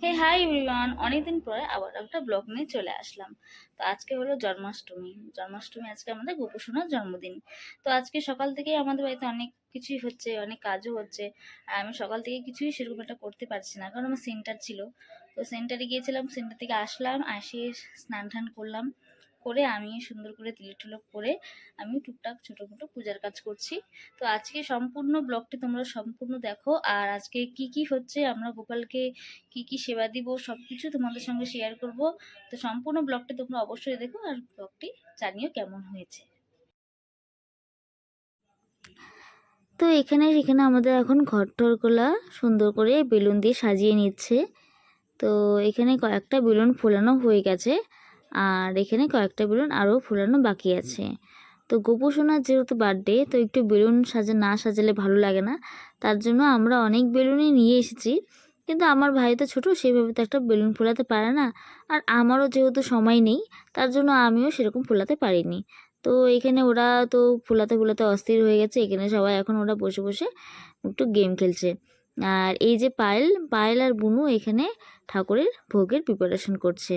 Hi everyone, অনেকদিন পরে আবার একটা ব্লগ নিয়ে চলে আসলাম। তো আজকে হলো জন্মাষ্টমী আজকে আমাদের গোপু সোনার জন্মদিন। তো আজকে সকাল থেকেই আমাদের বাড়িতে অনেক কিছুই হচ্ছে, অনেক কাজও হচ্ছে। আর আমি সকাল থেকে কিছুই সেরকম একটা করতে পারছি না, কারণ আমার সেন্টার ছিল। তো সেন্টারে গিয়েছিলাম, সেন্টার থেকে আসলাম, এসে স্নান টান করলাম, করে আমি সুন্দর করে তিলক টিলক করে আমি টুকটাক ছোটো মোটো পূজার কাজ করছি। তো আজকে সম্পূর্ণ ব্লগটি তোমরা সম্পূর্ণ দেখো। আর আজকে কি কি হচ্ছে, আমরা গোপালকে কি কি সেবা দিব, সবকিছু তোমাদের সঙ্গে শেয়ার করব। তো সম্পূর্ণ ব্লগটি তোমরা অবশ্যই দেখো, আর ব্লগটি জানিও কেমন হয়েছে। তো এখানে সেখানে আমাদের এখন ঘর টরগুলা সুন্দর করে বেলুন দিয়ে সাজিয়ে নিচ্ছে। তো এখানে কয়েকটা বেলুন ফোলানো হয়ে গেছে, আর এখানে কয়েকটা বেলুন আরও ফোলানো বাকি আছে। তো গোপু সোনার যেহেতু বার্থডে, তো একটু বেলুন না সাজালে ভালো লাগে না। তার জন্য আমরা অনেক বেলুনই নিয়ে এসেছি, কিন্তু আমার ভাই তো ছোটো, সেভাবে তো একটা বেলুন ফোলাতে পারে না। আর আমারও যেহেতু সময় নেই, তার জন্য আমিও সেরকম ফোলাতে পারিনি। তো এখানে ওরা তো ফোলাতে ফোলাতে অস্থির হয়ে গেছে। এখানে সবাই এখন ওরা বসে বসে একটু গেম খেলছে। আর এই যে পায়েল পায়েল আর বুনু এখানে ঠাকুরের ভোগের প্রিপারেশন করছে।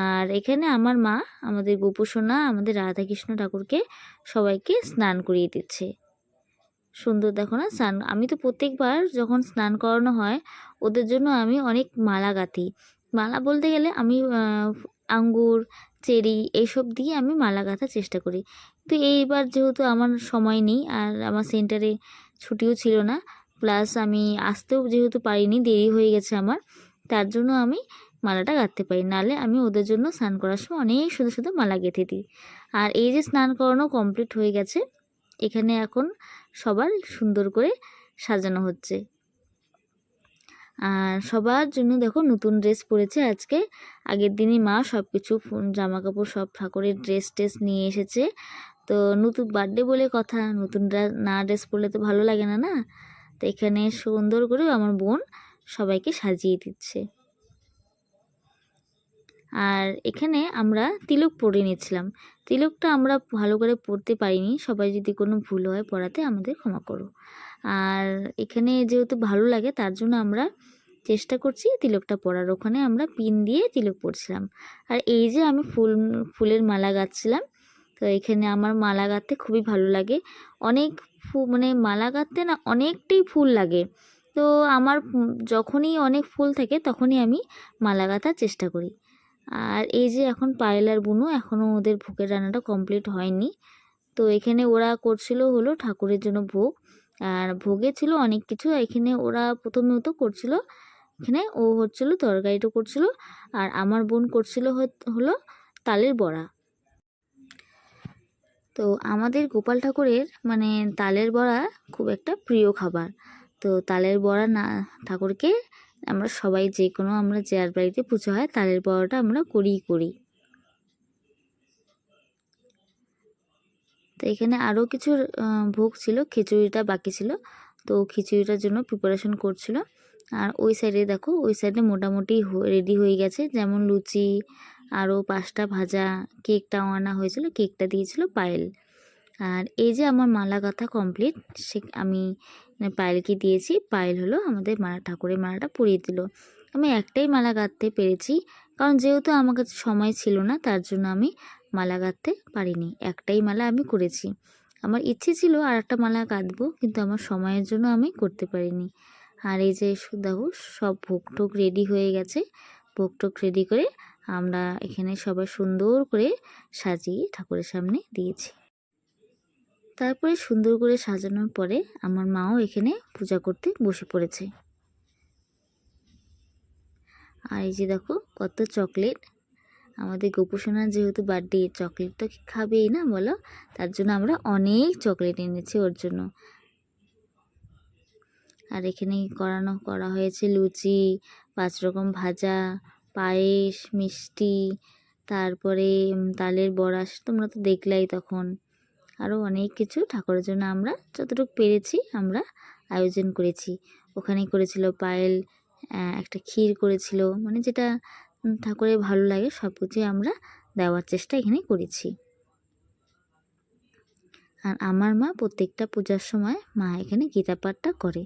আর এখানে আমার মা আমাদের গোপু সোনা আমাদের রাধাকৃষ্ণ ঠাকুরকে সবাইকে স্নান করিয়ে দিচ্ছে। সুন্দর দেখো না স্নান। আমি তো প্রত্যেকবার যখন স্নান করানো হয় ওদের জন্য আমি অনেক মালা গাঁথি। মালা বলতে গেলে আমি আঙ্গুর, চেরি এইসব দিয়ে আমি মালা গাঁথার চেষ্টা করি। তো এইবার যেহেতু আমার সময় নেই, আর আমার সেন্টারে ছুটিও ছিল না, প্লাস আমি আসতেও যেহেতু পারিনি, দেরি হয়ে গেছে আমার, তার জন্য আমি মালাটা গাঁথতে পারি। নাহলে আমি ওদের জন্য স্নান করার সময় অনেক সুন্দর সুন্দর মালা গেঁথে দিই। আর এই যে স্নান করানো কমপ্লিট হয়ে গেছে, এখানে এখন সবার সুন্দর করে সাজানো হচ্ছে। আর সবার জন্য দেখো নতুন ড্রেস পরেছে আজকে। আগের দিনই মা সব কিছু জামা কাপড় সব ঠাকুরের ড্রেস টেস নিয়ে এসেছে। তো নতুন বার্থডে বলে কথা, নতুন না ড্রেস পরলে তো ভালো লাগে না না। তো এখানে সুন্দর করে আমার বোন সবাইকে সাজিয়ে দিচ্ছে। আর এখানে আমরা তিলক পরে নিচ্ছিলাম। তিলকটা আমরা ভালো করে পরতে পারিনি, সবাই যদি কোনো ভুল হয় পড়াতে আমাদের ক্ষমা করো। আর এখানে যেহেতু ভালো লাগে তার জন্য আমরা চেষ্টা করছি তিলকটা পরার। ওখানে আমরা পিন দিয়ে তিলক পরছিলাম। আর এই যে আমি ফুলের মালা গাঁথছিলাম। তো এখানে আমার মালা গাঁথতে খুবই ভালো লাগে। অনেক মানে মালা গাঁথতে না অনেকটাই ফুল লাগে। তো আমার যখনই অনেক ফুল থাকে তখনই আমি মালা গাঁথার চেষ্টা করি। আর এই যে এখন পায়েল আর বুনু এখনও ওদের ভোগের রান্নাটা কমপ্লিট হয়নি। তো এখানে ওরা করছিল হলো ঠাকুরের জন্য ভোগ। আর ভোগে ছিল অনেক কিছু। এখানে ওরা প্রথমেও তো করছিল, এখানে ও হচ্ছিল তরকারিটা করছিল, আর আমার বোন করছিল হলো তালের বড়া। তো আমাদের গোপাল ঠাকুরের মানে তালের বড়া খুব একটা প্রিয় খাবার। তো তালের বড়া না ঠাকুরকে আমরা সবাই যে কোনো আমরা যার বাড়িতে পুজো হয় তালের বড়াটা আমরা করি। তো এখানে আরও কিছু ভোগ ছিল, খিচুড়িটা বাকি ছিল। তো খিচুড়িটার জন্য প্রিপারেশন করছিল। আর ওই সাইডে দেখো, ওই সাইডে মোটামুটি রেডি হয়ে গেছে, যেমন লুচি, আরও 5টা ভাজা, কেকটাও আনা হয়েছিল, কেকটা দিয়েছিল পায়েল। আর এই যে আমার মালা গাঁথা কমপ্লিট, আমি পায়েলকে দিয়েছি। পায়েল হলো আমাদের ঠাকুরের মালাটা পরিয়ে দিল। আমি একটাই মালা গাঁথতে পেরেছি, কারণ যেহেতু আমার কাছে সময় ছিল না, তার জন্য আমি মালা গাঁথতে পারিনি। একটাই মালা আমি করেছি। আমার ইচ্ছে ছিল আর একটা মালা গাঁথবো, কিন্তু আমার সময়ের জন্য আমি করতে পারিনি। আর এই যে দেখো সব ভোগ টোগ রেডি হয়ে গেছে। ভোগ টোগ রেডি করে আমরা এখানে সবাই সুন্দর করে সাজিয়ে ঠাকুরের সামনে দিয়েছি। তারপরে সুন্দর করে সাজানোর পরে আমার মাও এখানে পূজা করতে বসে পড়েছে। আর এই যে দেখো কত চকলেট। আমাদের গোপু সোনার যেহেতু বার্থডে, চকলেট তো খাবেই না বলো, তার জন্য আমরা অনেক চকলেট এনেছি ওর জন্য। আর এখানে করা হয়েছে লুচি, 5 রকম ভাজা, পায়েস, মিষ্টি, তারপরে তালের বড়া, তোমরা তো দেখলাই তখন। আরও অনেক কিছু ঠাকুরের জন্য আমরা যতটুকু পেরেছি আমরা আয়োজন করেছি। ওখানে করেছিল পায়েল একটা ক্ষীর করেছিল, মানে যেটা ঠাকুরের ভালো লাগে সব কিছুই আমরা দেওয়ার চেষ্টা এখানে করেছি। আর আমার মা প্রত্যেকটা পূজার সময় মা এখানে গীতা পাঠটা করে।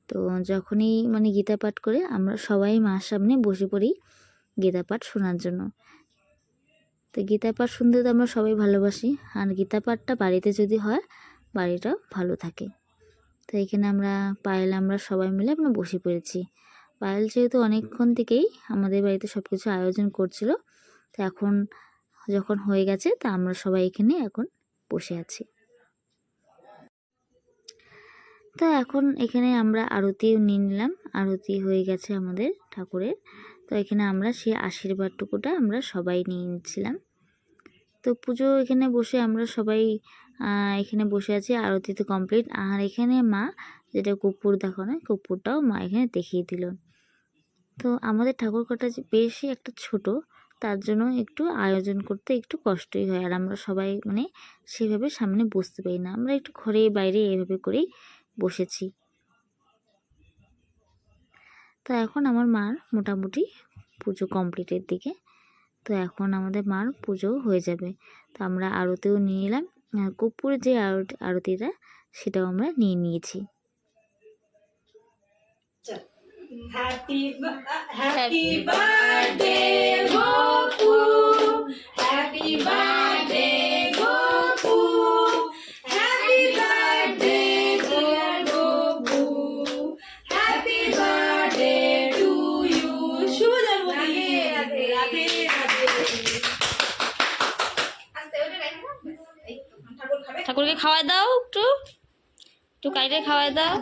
তো তো যখনই মানে গীতা পাঠ করে আমরা সবাই মার সামনে বসে পড়ি গীতা পাঠ শোনার জন্য। তো গীতা পাঠ শুনতে তো আমরা সবাই ভালোবাসি, আর গীতা পাঠটা বাড়িতে যদি হয় বাড়িটাও ভালো থাকে। তো এখানে আমরা সবাই মিলে আমরা বসে পড়েছি। পায়েল যেহেতু অনেকক্ষণ থেকেই আমাদের বাড়িতে সব কিছু আয়োজন করছিল, তো এখন যখন হয়ে গেছে তা আমরা সবাই এখানে এখন বসে আছি। তো এখন এখানে আমরা আরতিও নিয়ে নিলাম, আরতি হয়ে গেছে আমাদের ঠাকুরের। তো এখানে আমরা সেই আশীর্বাদটুকুটা আমরা সবাই নিয়ে নিচ্ছিলাম। তো পুজো এখানে বসে আমরা সবাই এখানে বসে আছি, আরতি তো কমপ্লিট। আর এখানে মা যেটা কর্পূর দেখানো, কর্পূরটাও মা এখানে দেখিয়ে দিল। তো আমাদের ঠাকুর ঘরটা বেশি একটা ছোট, তার জন্য একটু আয়োজন করতে একটু কষ্টই হয়, আর আমরা সবাই মানে সেভাবে সামনে বসতে পারি না, আমরা একটু ঘরে বাইরে এভাবে করেই বসেছি। তো এখন আমার মার মোটামুটি পুজো কমপ্লিটের দিকে, তো এখন আমাদের মার পুজো হয়ে যাবে। তো আমরা আরতিও নিয়ে নিলাম, কর্পূরের যে আরতিটা সেটাও আমরা নিয়ে নিয়েছি। Happy birthday, Gopu. Happy birthday, Gopu. Happy birthday, dear Gopu. Happy birthday to you. শুভ জন্মদিন। রাধে রাধে রাধে। ঠাকুরকে খাওয়াই দাও, একটু একটু কাইটে খাওয়াই দাও।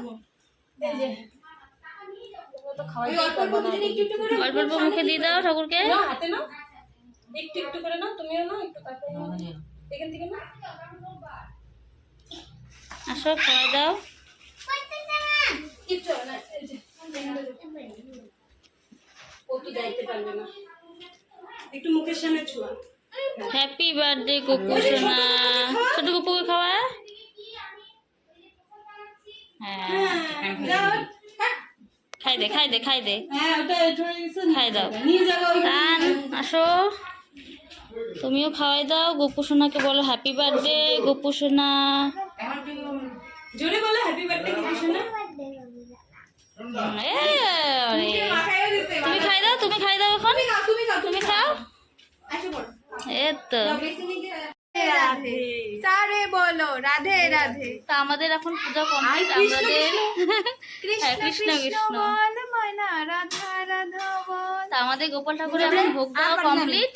অল্প অল্প মুখে দিয়ে দাও ঠাকুরকে। হাতে নাও, একটু একটু করে নাও, তুমিও নাও একটু, তারপরে এখান থেকে নাও। আসো খাওয়াই দাও। কিচ্ছু না, ও তো যাইতে পারবে না, একটু মুখের সামনে ছোঁয়া। হ্যাপি বার্থডে গোপু সোনা। ছোট গোপুকে খাওয়া। হ্যাঁ খাই দে খাই দে খাই দে, খাই দাও। টান আসো, তুমিও খাওয়াই দাও। গোপু সোনাকে বলো হ্যাপি বার্থডে গোপু সোনা। জোরে বলো হ্যাপি বার্থডে গোপু সোনা। তুমি খাই দাও, তুমি খাই দাও এখন, তুমি খাও। এই তো রাধে সারে বলো রাধে রাধে। তা আমাদের এখন পূজা কমপ্লিট। আমাদের হ্যাঁ, কৃষ্ণ কৃষ্ণ বল ময়না রাধা রাধা বল। তা আমাদের গোপাল ঠাকুরের এখন ভোগ দেওয়া কমপ্লিট।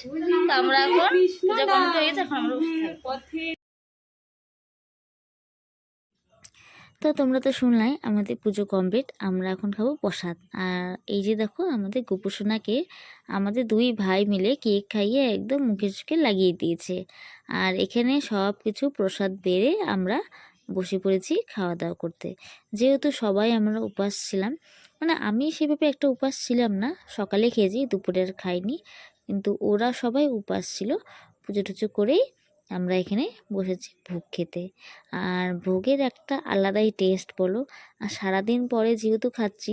তো আমরা এখন পূজা কমপ্লিট হয়ে গেছে, এখন আমরা বসে থাকবো। তো তোমরা তো শুনলাই আমাদের পুজো কমপ্লিট, আমরা এখন খাবো প্রসাদ। আর এই যে দেখো আমাদের গোপু সোনাকে আমাদের দুই ভাই মিলে কেক খাইয়ে একদম মুখে চোখে লাগিয়ে দিয়েছে। আর এখানে সব কিছু প্রসাদ বেড়ে আমরা বসে পড়েছি খাওয়া দাওয়া করতে। যেহেতু সবাই আমরা উপাস ছিলাম, মানে আমি সেভাবে একটা উপাস ছিলাম না, সকালে খেয়েছি, দুপুরে আর খাইনি, কিন্তু ওরা সবাই উপাস ছিল। পুজো টুজো করেই আমরা এখানে বসেছি ভোগ খেতে। আর ভোগের একটা আলাদাই টেস্ট বলো। আর সারাদিন পরে যেহেতু খাচ্ছি,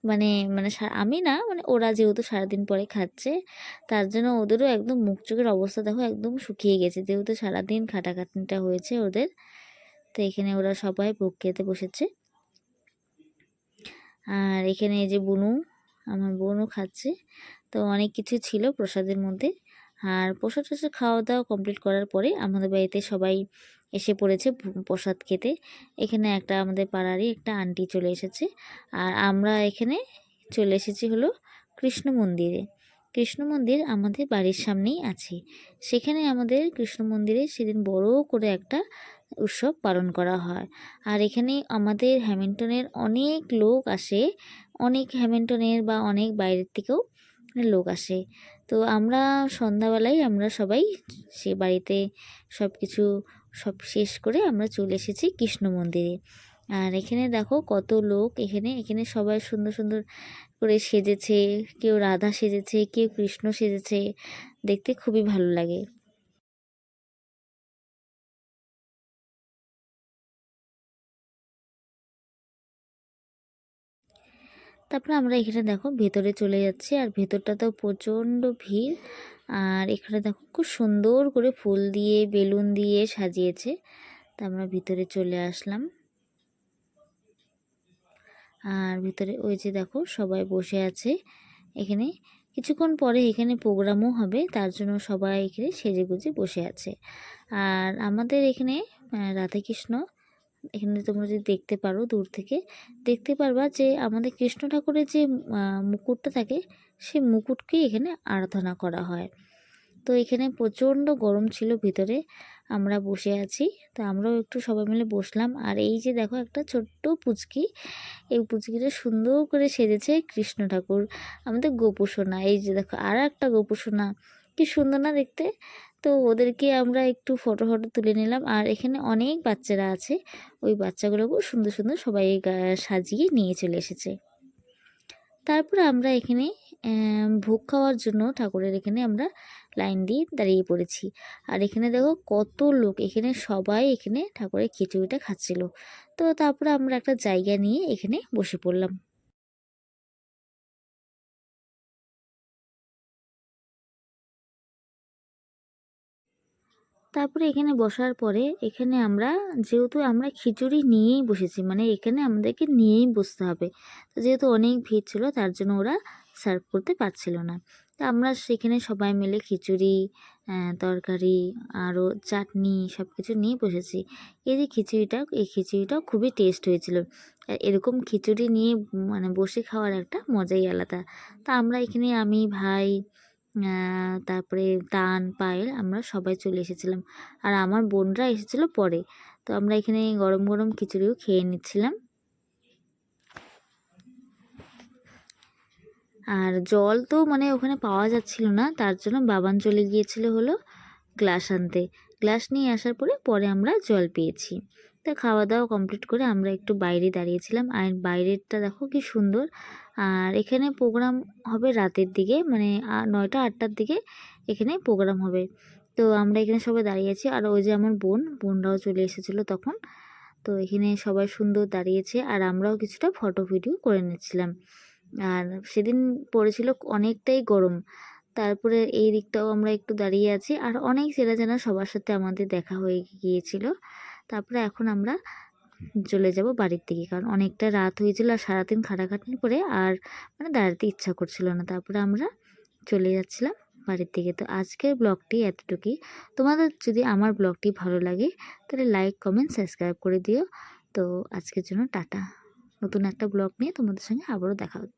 মানে মানে আমি না, মানে ওরা যেহেতু সারাদিন পরে খাচ্ছে, তার জন্য ওদেরও একদম মুখ চোখের অবস্থা দেখো একদম শুকিয়ে গেছে, যেহেতু সারাদিন খাটাখাটনিটা হয়েছে ওদের। তো এখানে ওরা সবাই ভোগ খেতে বসেছে। আর এখানে এই যে আমার বোনও খাচ্ছে। তো অনেক কিছু ছিল প্রসাদের মধ্যে। আর প্রসাদ খাওয়া দাওয়া কমপ্লিট করার পরে আমাদের বাড়িতে সবাই এসে পড়েছে প্রসাদ খেতে। এখানে একটা আমাদের পাড়ারই একটা আন্টি চলে এসেছে, আর আমরা এখানে চলে এসেছি হলো কৃষ্ণ মন্দিরে। কৃষ্ণ মন্দির আমাদের বাড়ির সামনেই আছে। সেখানে আমাদের কৃষ্ণ মন্দিরে সেদিন বড় করে একটা উৎসব পালন করা হয়। আর এখানে আমাদের হ্যামিল্টনের অনেক লোক আসে, অনেক হ্যামিল্টনের বা অনেক বাইরের থেকেও লোক আসে। তো আমরা সন্ধ্যাবেলায় আমরা সবাই সে বাড়িতে সব শেষ করে আমরা চলে এসেছি কৃষ্ণ মন্দিরে। আর এখানে দেখো কত লোক, এখানে সবাই সুন্দর সুন্দর করে সেজেছে, কেউ রাধা সেজেছে, কেউ কৃষ্ণ সেজেছে, দেখতে খুবই ভালো লাগে। তারপরে আমরা এখানে দেখো ভেতরে চলে যাচ্ছি, আর ভেতরটাতেও প্রচণ্ড ভিড়। আর এখানে দেখো খুব সুন্দর করে ফুল দিয়ে বেলুন দিয়ে সাজিয়েছে। তা আমরা ভিতরে চলে আসলাম। আর ভিতরে ওই যে দেখো সবাই বসে আছে এখানে। কিছুক্ষণ পরে এখানে প্রোগ্রামও হবে, তার জন্য সবাই এখানে সেজেগুজে বসে আছে। আর আমাদের এখানে রাধাকৃষ্ণ, এখানে তোমরা যদি দেখতে পারো দূর থেকে দেখতে পারবা যে আমাদের কৃষ্ণ ঠাকুরের যে মুকুটটা থাকে, সেই মুকুটকেই এখানে আরাধনা করা হয়। তো এখানে প্রচণ্ড গরম ছিল ভিতরে, আমরা বসে আছি। তো আমরাও একটু সবাই মিলে বসলাম। আর এই যে দেখো একটা ছোট্ট পুচকি, এই পুচকিটা সুন্দর করে সেজেছে কৃষ্ণ ঠাকুর, আমাদের গোপু সোনা। এই যে দেখো আর একটা গোপু সোনা, কি সুন্দর না দেখতে। তো ওদেরকে আমরা একটু ফটো তুলে নিলাম। আর এখানে অনেক বাচ্চারা আছে, ওই বাচ্চাগুলোকেও সুন্দর সুন্দর সবাই সাজিয়ে নিয়ে চলে এসেছে। তারপরে আমরা এখানে ভোগ খাওয়ার জন্য ঠাকুরের এখানে আমরা লাইন দিয়ে দাঁড়িয়ে পড়েছি। আর এখানে দেখো কত লোক, এখানে সবাই এখানে ঠাকুরের খিচুড়িটা খাচ্ছিল। তো তারপরে আমরা একটা জায়গা নিয়ে এখানে বসে পড়লাম। তারপরে এখানে বসার পরে এখানে আমরা, যেহেতু আমরা খিচুড়ি নিয়েই বসেছি, মানে এখানে আমাদেরকে নিয়েই বসতে হবে, তো যেহেতু অনেক ভিড় ছিল তার জন্য ওরা সার্ভ করতে পারছিল না। তো আমরা সেখানে সবাই মিলে খিচুড়ি, তরকারি, আরও চাটনি সব কিছু নিয়ে বসেছি। এই যে খিচুড়িটা, এই খিচুড়িটাও খুবই টেস্ট হয়েছিল। আর এরকম খিচুড়ি নিয়ে মানে বসে খাওয়ার একটা মজাই আলাদা। তা আমরা এখানে, আমি, ভাই, তারপরে তান, পায়েল, আমরা সবাই চলে এসেছিলাম। আর আমার বোনরা এসেছিলো পরে। তো আমরা এখানে গরম গরম খিচুড়িও খেয়ে নিচ্ছিলাম। আর জল তো মানে ওখানে পাওয়া যাচ্ছিল না, তার জন্য বাবান চলে গিয়েছিল হলো গ্লাস আনতে। গ্লাস নিয়ে আসার পরে আমরা জল পেয়েছি। তা খাওয়া দাওয়া কমপ্লিট করে আমরা একটু বাইরে দাঁড়িয়েছিলাম। আর বাইরেরটা দেখো কি সুন্দর। আর এখানে প্রোগ্রাম হবে রাতের দিকে, মানে 9টা 8টার দিকে এখানে প্রোগ্রাম হবে। তো আমরা এখানে সবাই দাঁড়িয়ে আছি। আর ওই যে আমার বোনরাও চলে এসেছিলো তখন। তো এখানে সবাই সুন্দর দাঁড়িয়েছে, আর আমরাও কিছুটা ফটো ভিডিও করে নিচ্ছিলাম। আর সেদিন পড়েছিল অনেকটাই গরম। তারপরে এই দিকটাও আমরা একটু দাঁড়িয়ে আছি। আর অনেক চেনা সবার সাথে আমাদের দেখা হয়ে গিয়েছিল। তারপরে এখন আমরা চলে যাব বাড়ির দিকে, কারণ অনেকটা রাত হয়েছিল আর সারাদিন খাটাখাটনির পরে আর মানে দাঁড়াতে ইচ্ছা করছিল না। তারপরে আমরা চলে যাচ্ছিলাম বাড়ির দিকে। তো আজকের ব্লগটি এতটুকুই। তোমাদের যদি আমার ব্লগটি ভালো লাগে তাহলে লাইক, কমেন্ট, সাবস্ক্রাইব করে দিও। তো আজকের জন্য টাটা। নতুন একটা ব্লগ নিয়ে তোমাদের সঙ্গে আবারও দেখা হচ্ছে।